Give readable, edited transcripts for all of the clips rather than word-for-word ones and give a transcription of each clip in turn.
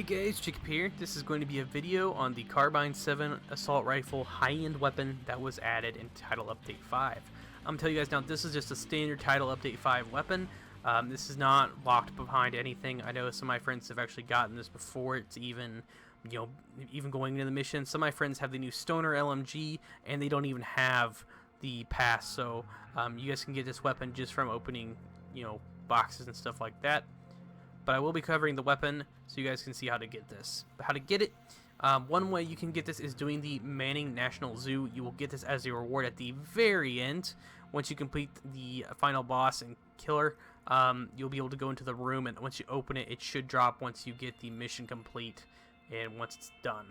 Hey guys, Jacob here. This is going to be a video on the Carbine 7 assault rifle high-end weapon that was added in Title Update 5. I'm going to tell you guys now, this is just a standard Title Update 5 weapon. This is not locked behind anything. I know some of my friends have actually gotten this before it's even going into the mission. Some of my friends have the new Stoner LMG and they don't even have the pass, so you guys can get this weapon just from opening, boxes and stuff like that. But I will be covering the weapon so you guys can see how to get this. But how to get it, one way you can get this is doing the Manning National Zoo. You will get this as a reward at the very end. Once you complete the final boss and killer, you'll be able to go into the room, and once you open it, it should drop once you get the mission complete and once it's done.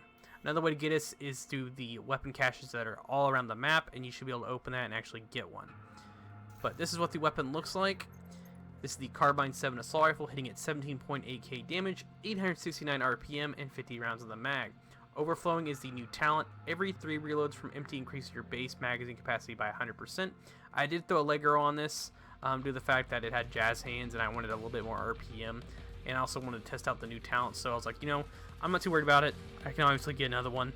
Another way to get this is through the weapon caches that are all around the map, and you should be able to open that and actually get one. But this is what the weapon looks like. This is the Carbine 7 assault rifle, hitting at 17.8k damage, 869 RPM, and 50 rounds in the mag. Overflowing is the new talent. Every 3 reloads from empty increases your base magazine capacity by 100%. I did throw a Legro on this due to the fact that it had jazz hands and I wanted a little bit more RPM. And I also wanted to test out the new talent, so I was like, I'm not too worried about it. I can obviously get another one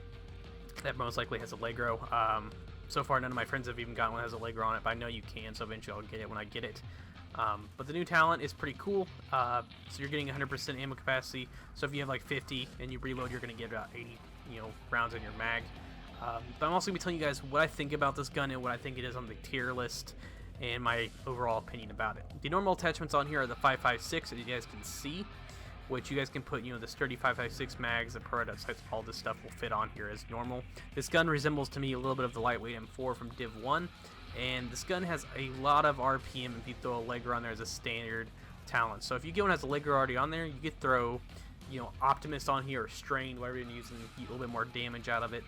that most likely has a Legro. So far, none of my friends have even gotten one that has a Legro on it, but I know you can, so eventually I'll get it when I get it. But the new talent is pretty cool. So you're getting 100% ammo capacity. So if you have like 50 and you reload, you're going to get about 80, rounds in your mag. But I'm also going to be telling you guys what I think about this gun and what I think it is on the tier list and my overall opinion about it. The normal attachments on here are the 5.56, as you guys can see, which you guys can put, the sturdy 5.56 mags, the Beretta sights, all this stuff will fit on here as normal. This gun resembles to me a little bit of the lightweight M4 from Div 1. And this gun has a lot of RPM if you throw a Legro on there as a standard talent. So if you get one that has a Legro already on there, you could throw, Optimist on here or Strain, whatever you're using, get a little bit more damage out of it.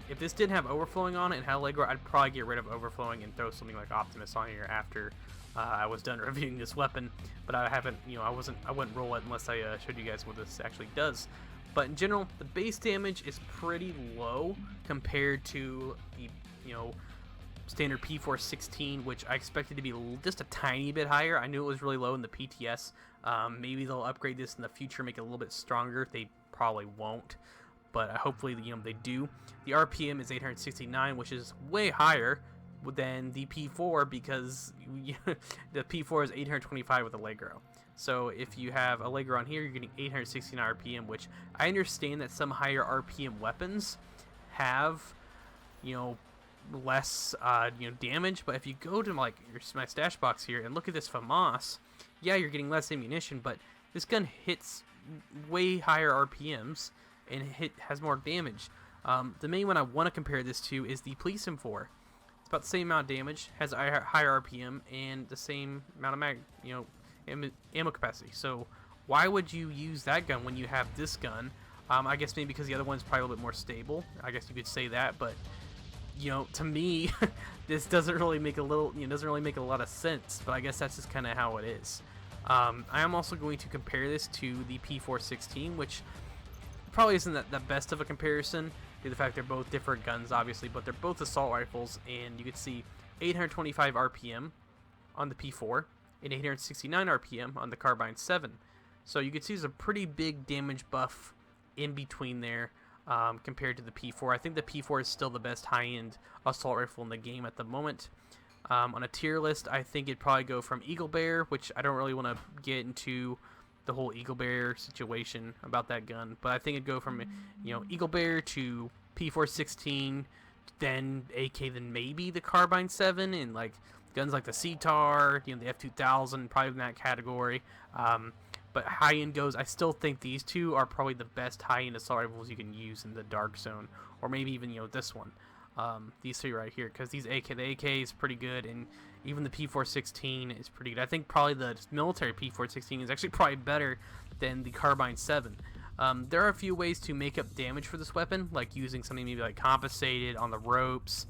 If this didn't have overflowing on it and had a Legro, I'd probably get rid of overflowing and throw something like Optimist on here after I was done reviewing this weapon. But I haven't, I wouldn't roll it unless I showed you guys what this actually does. But in general, the base damage is pretty low compared to the, standard P416, which I expected to be just a tiny bit higher. I knew it was really low in the PTS. Maybe they'll upgrade this in the future, make it a little bit stronger. They probably won't, but hopefully they do. The RPM is 869, which is way higher than the P4 because the P4 is 825 with a Legro. So if you have a Legro on here, you're getting 869 RPM, which I understand that some higher RPM weapons have, less damage, but if you go to my stash box here and look at this FAMAS, yeah, you're getting less ammunition, but this gun hits way higher RPMs and has more damage. The main one I want to compare this to is the Police M4. It's about the same amount of damage, has a higher RPM, and the same amount of ammo capacity. So why would you use that gun when you have this gun? I guess maybe because the other one's probably a little bit more stable. I guess you could say that, but to me, this doesn't really make a lot of sense, but I guess that's just kind of how it is. I am also going to compare this to the P416, which probably isn't the best of a comparison due to the fact they're both different guns, obviously, but they're both assault rifles, and you can see 825 RPM on the P4 and 869 RPM on the Carbine 7. So you can see there's a pretty big damage buff in between there. Compared to the P4. I think the P4 is still the best high-end assault rifle in the game at the moment. On a tier list, I think it'd probably go from Eagle Bear, which I don't really want to get into the whole Eagle Bear situation about that gun, but I think it'd go from Eagle Bear to P416, then AK, then maybe the Carbine 7, and guns like the CTAR, the F2000, probably in that category. But high-end goes, I still think these two are probably the best high-end assault rifles you can use in the Dark Zone, or maybe even this one, these three right here, because the AK is pretty good, and even the P416 is pretty good. I think probably the military P416 is actually probably better than the Carbine 7. There are a few ways to make up damage for this weapon, like using something maybe like compensated on the ropes,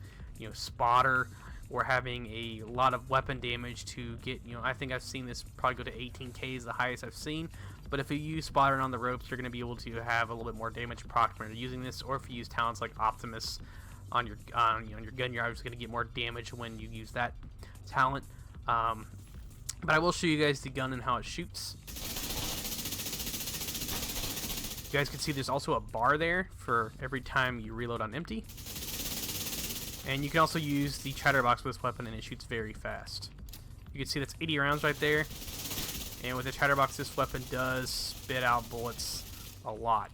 spotter, or having a lot of weapon damage to get, I think I've seen this probably go to 18k is the highest I've seen. But if you use spotter on the ropes, you're going to be able to have a little bit more damage approximately using this. Or if you use talents like Optimus on your gun, you're obviously going to get more damage when you use that talent. But I will show you guys the gun and how it shoots. You guys can see there's also a bar there for every time you reload on empty. And you can also use the chatterbox with this weapon, and it shoots very fast. You can see that's 80 rounds right there. And with the chatterbox, this weapon does spit out bullets a lot.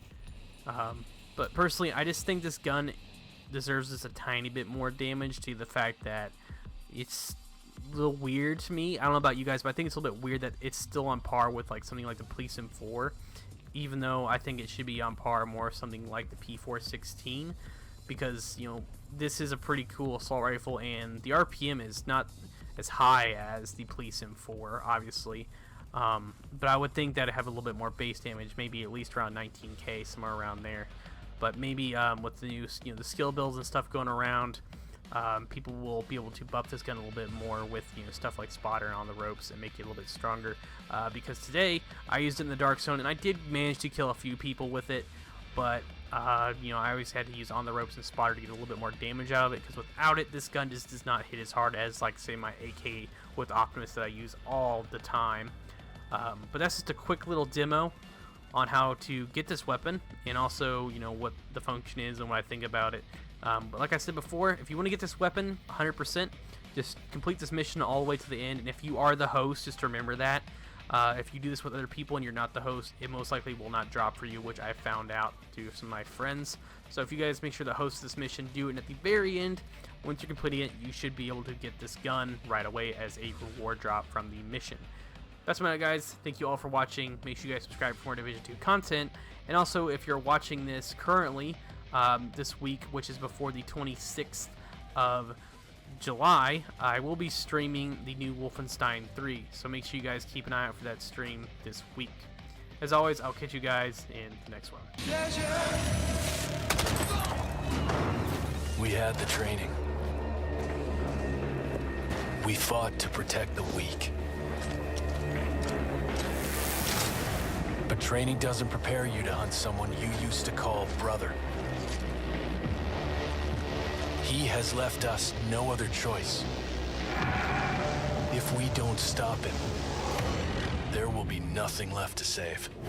But personally, I just think this gun deserves just a tiny bit more damage to the fact that it's a little weird to me. I don't know about you guys, but I think it's a little bit weird that it's still on par with like something like the Police M4, even though I think it should be on par more with something like the P416, because, you know, this is a pretty cool assault rifle, and the RPM is not as high as the Police M4, obviously. But I would think that it'd have a little bit more base damage, maybe at least around 19k, somewhere around there. But maybe with the new, the skill builds and stuff going around, people will be able to buff this gun a little bit more with, stuff like spotter and on the ropes, and make it a little bit stronger. Because today I used it in the dark zone, and I did manage to kill a few people with it, but I always had to use on the ropes and spotter to get a little bit more damage out of it, because without it, this gun just does not hit as hard as, like, say, my AK with Optimus that I use all the time. But that's just a quick little demo on how to get this weapon, and also, what the function is and what I think about it. But like I said before, if you want to get this weapon 100%, just complete this mission all the way to the end. And if you are the host, just remember that. If you do this with other people and you're not the host, it most likely will not drop for you, which I found out through some of my friends. So if you guys make sure to host this mission, do it, and at the very end, once you're completing it, you should be able to get this gun right away as a reward drop from the mission. That's about it, guys. Thank you all for watching. Make sure you guys subscribe for more Division 2 content. And also, if you're watching this currently, this week, which is before the 26th of July, I will be streaming the new Wolfenstein 3. So make sure you guys keep an eye out for that stream this week. As always, I'll catch you guys in the next one. We had the training. We fought to protect the weak. But training doesn't prepare you to hunt someone you used to call brother. He has left us no other choice. If we don't stop him, there will be nothing left to save.